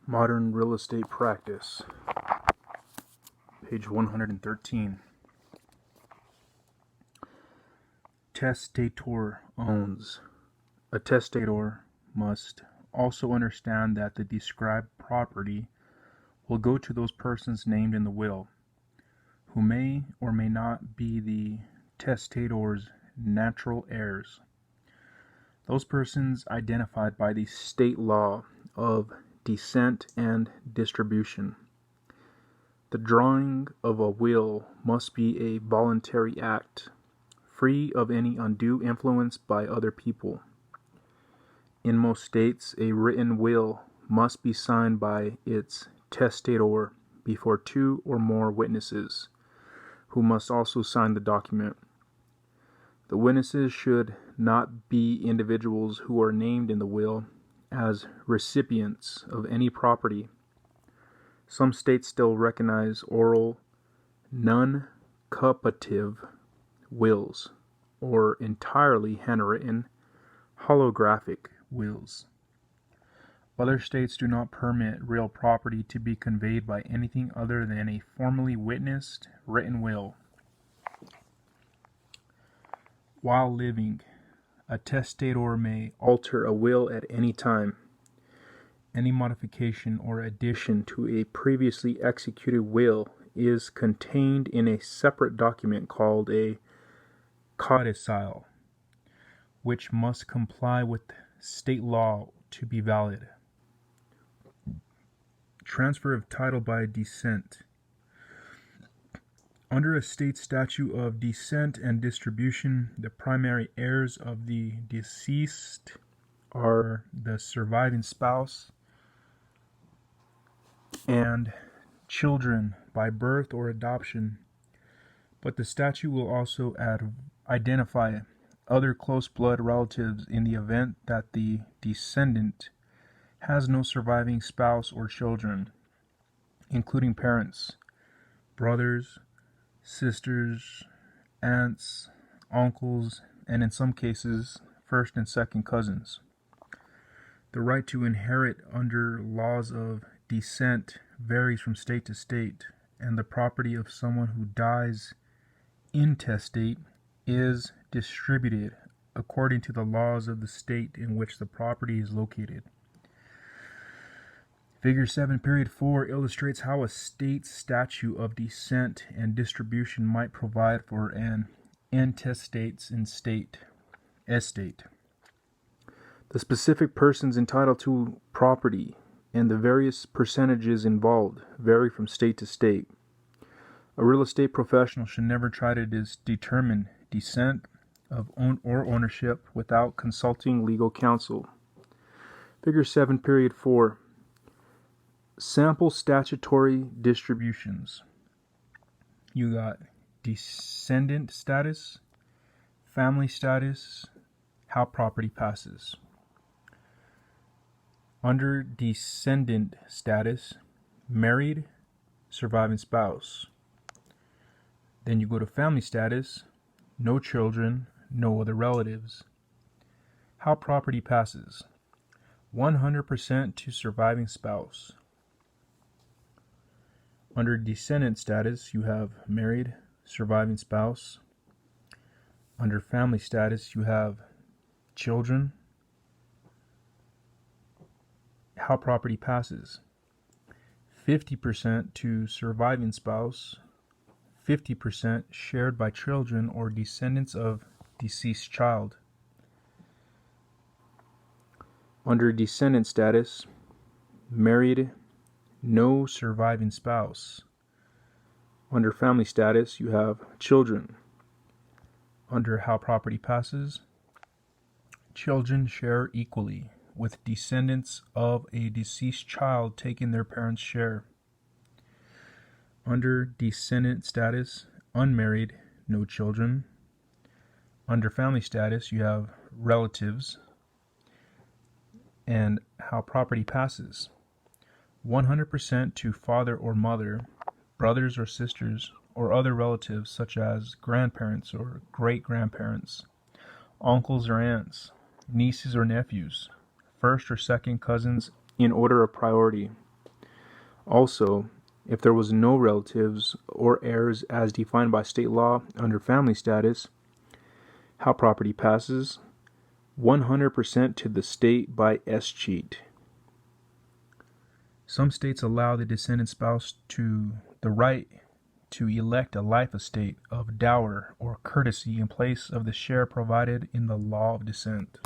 Modern Real Estate Practice, page 113. Testator owns. A testator must also understand that the described property will go to those persons named in the will, who may or may not be the testator's natural heirs. Those persons identified by the state law of descent and distribution. The drawing of a will must be a voluntary act, free of any undue influence by other people. In most states, a written will must be signed by its testator before two or more witnesses, who must also sign the document. The witnesses should not be individuals who are named in the will as recipients of any property. Some states still recognize oral, non-cupative wills, or entirely handwritten, holographic wills. Other states do not permit real property to be conveyed by anything other than a formally witnessed written will. While living, a testator may alter a will at any time. Any modification or addition to a previously executed will is contained in a separate document called a codicil, which must comply with state law to be valid. Transfer of title by descent. Under a state statute of descent and distribution, the primary heirs of the deceased are the surviving spouse and children by birth or adoption, but the statute will also identify other close blood relatives in the event that the descendant has no surviving spouse or children, including parents, brothers, sisters, aunts, uncles, and in some cases, first and second cousins. The right to inherit under laws of descent varies from state to state, and the property of someone who dies intestate is distributed according to the laws of the state in which the property is located. Figure 7.4 illustrates how a state statute of descent and distribution might provide for an intestate's estate. The specific persons entitled to property and the various percentages involved vary from state to state. A real estate professional should never try to determine descent or ownership without consulting legal counsel. Figure 7.4 Sample statutory distributions. You got descendant status, family status, how property passes. Under descendant status, married, surviving spouse. Then you go to family status, no children, no other relatives. How property passes. 100% to surviving spouse. Under descendant status, you have married, surviving spouse. Under family status, you have children. How property passes. 50% to surviving spouse, 50% shared by children or descendants of deceased child. Under descendant status, married, no surviving spouse. Under family status, you have children. Under how property passes, children share equally, with descendants of a deceased child taking their parents' share. Under descendant status, unmarried, no children. Under family status, you have relatives. And how property passes. 100% to father or mother, brothers or sisters, or other relatives such as grandparents or great-grandparents, uncles or aunts, nieces or nephews, first or second cousins in order of priority. Also, if there was no relatives or heirs as defined by state law under family status, how property passes: 100% to the state by escheat. Some states allow the descendant spouse to the right to elect a life estate of dower or courtesy in place of the share provided in the law of descent.